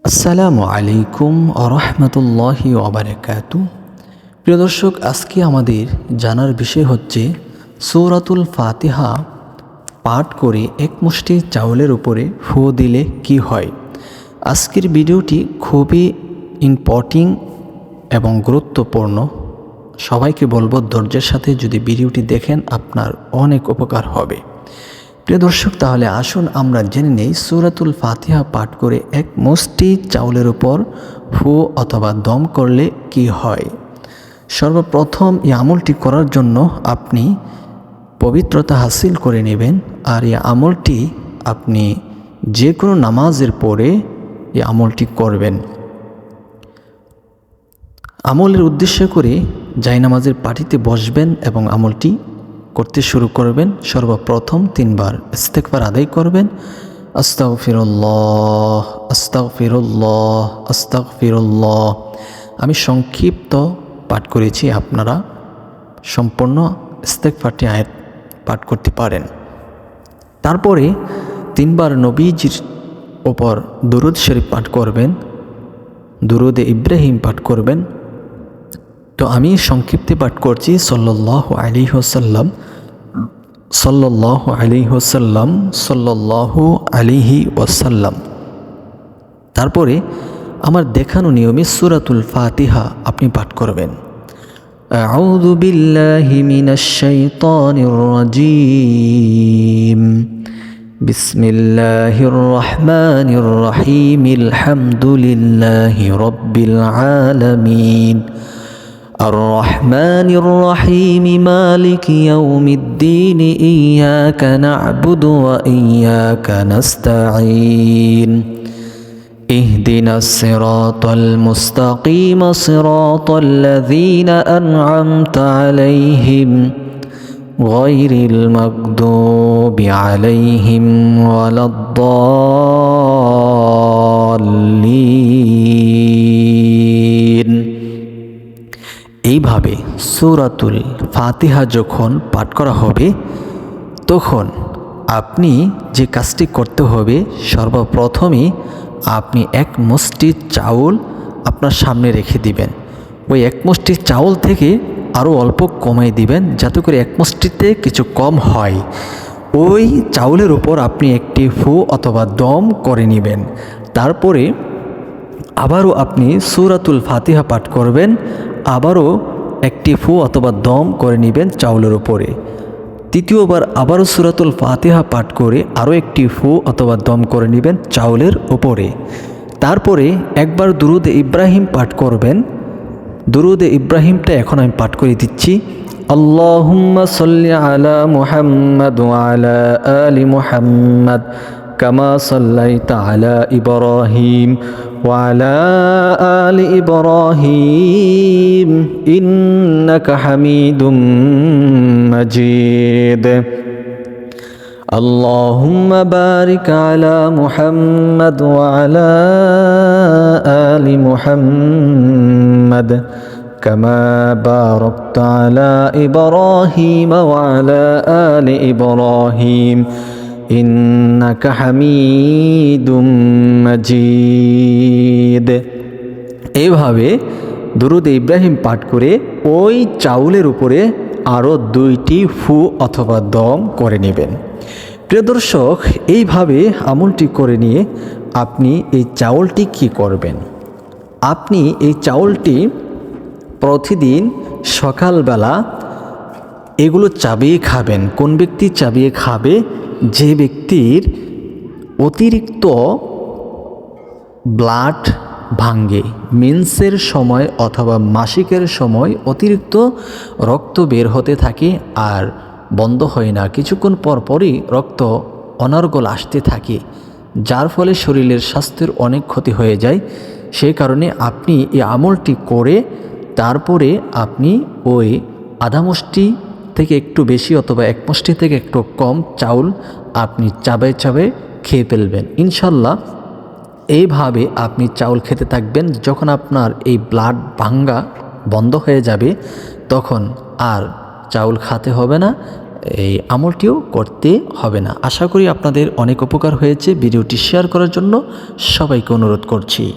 আসসালামু আলাইকুম আরহামতুল্লাহি ওয়াবারাকাতু। প্রিয় দর্শক, আজকে আমাদের জানার বিষয় হচ্ছে সূরাতুল ফাতিহা পাঠ করে এক মুষ্টি চাউলের উপরে ফু দিলে কি হয়। আজকের ভিডিওটি খুবই ইম্পর্টেন্ট এবং গুরুত্বপূর্ণ। সবাইকে বলবো ধৈর্যের সাথে যদি ভিডিওটি দেখেন আপনার অনেক উপকার হবে। প্রিয় দর্শক, তাহলে আসুন আমরা জেনে নেই সূরাতুল ফাতিহা পাঠ করে এক মুষ্টি চাউলের উপর ফু অথবা দম করলে কি হয়। সর্বপ্রথম এই আমলটি করার জন্য আপনি পবিত্রতা হাসিল করে নেবেন, আর এই আমলটি আপনি যে কোনো নামাজের পরে এই আমলটি করবেন। আমলের উদ্দেশ্য করে জায়নামাজের পাটিতে বসবেন এবং আমলটি করতে শুরু করবেন। সর্বপ্রথম 3 বার ইস্তেগফার আদায় করবেন। আস্তাগফিরুল্লাহ আস্তাগফিরুল্লাহ আস্তাগফিরুল্লাহ। আমি সংক্ষিপ্ত পাঠ করেছি, আপনারা সম্পূর্ণ ইস্তেগফারটি আয়াত পাঠ করতে পারেন। তারপরে 3 বার নবীজির ওপর দুরূদ শরীফ পাঠ করবেন, দুরূদে ইব্রাহিম পাঠ করবেন। তো আমি সংক্ষিপ্তে পাঠ করছি সাল্লাল্লাহু আলাইহি ওয়াসাল্লাম সাল্লাল্লাহু আলাইহি ওয়াসাল্লাম সাল্লাল্লাহু আলাইহি ওয়াসাল্লাম। তারপরে আমার দেখানো নিয়মে সূরাতুল ফাতিহা আপনি পাঠ করবেন। আউযু বিল্লাহি মিনাশ শাইতানির রাজীম। বিসমিল্লাহির রহমানির রহিম। আলহামদুলিল্লাহি রাব্বিল আলামিন। الرحمن الرحيم مالك يوم الدين إياك نعبد وإياك نستعين اهدنا الصراط المستقيم صراط الذين أنعمت عليهم غير المغضوب عليهم ولا الضالين। এইভাবে সূরাতুল ফাতিহা যখন পাঠ করা হবে তখন আপনি যে কাজটি করতে হবে, সর্বপ্রথমে আপনি এক মুষ্টি চাউল আপনার সামনে রেখে দিবেন। ওই এক মুষ্টি চাউল থেকে আরও অল্প কমাই দিবেন, যাতে করে এক মুষ্টিতে কিছু কম হয়। ওই চাউলের উপর আপনি একটি ফু অথবা দম করে নেবেন। তারপরে আবারও আপনি সূরাতুল ফাতিহা পাঠ করবেন, আবারও একটি ফু অথবা দম করে নেবেন চাউলের উপরে। তৃতীয়বার আবারও সূরাতুল ফাতিহা পাঠ করে আরও একটি ফু অথবা দম করে নেবেন চাউলের উপরে। তারপরে একবার দুরূদে ইব্রাহিম পাঠ করবেন। দুরূদে ইব্রাহিমটা এখন আমি পাঠ করে দিচ্ছি। আল্লাহুম্মা সাল্লি আলা মুহাম্মাদ ওয়া আলা আলি মুহাম্মাদ কামা সাল্লাইতা আলা ইব্রাহিম ওয়া আলা আলি ইব্রাহিম ইন্নাকা হামিদুম মাজিদ। আল্লাহুম্মা বারিক আলা মুহাম্মাদ ওয়া আলা আলি মুহাম্মাদ কামা বারাকতা আলা ইব্রাহিম ওয়া আলা আলি ইব্রাহিম ইন্নাকা হামিদুম মাজিদ। এইভাবে দুরূদে ইব্রাহিম পাঠ করে ওই চাউলের উপরে আরও 2টি ফু অথবা দম করে নেবেন। প্রিয় দর্শক, এইভাবে আমলটি করে নিয়ে আপনি এই চাউলটি কি করবেন, আপনি এই চাউলটি প্রতিদিন সকালবেলা এগুলো চাবিয়ে খাবেন। কোন ব্যক্তি চাবিয়ে খাবে? যে ব্যক্তির অতিরিক্ত ব্লাড ভাঙ্গে, মেন্সের সময় অথবা মাসিকের সময় অতিরিক্ত রক্ত বের হতে থাকে আর বন্ধ হয় না, কিছুক্ষণ পর পরই রক্ত অনর্গল আসতে থাকে, যার ফলে শরীরের স্বাস্থ্যের অনেক ক্ষতি হয়ে যায়। সেই কারণে আপনি এই আমলটি করে তারপরে আপনি ওই আধা মুষ্টি থেকে একটু বেশি অথবা এক মুষ্টি থেকে একটু কম চাউল আপনি চাবায় চাবায় খেয়ে ফেলবেন। ইনশাল্লাহ এইভাবে আপনি চাউল খেতে থাকবেন। যখন আপনার এই ব্লাড ভাঙ্গা বন্ধ হয়ে যাবে তখন আর চাউল খেতে হবে না এই আমলটিও করতে হবে না। আশা করি আপনাদের অনেক উপকার হয়েছে। ভিডিওটি শেয়ার করার জন্য সবাইকে অনুরোধ করছি।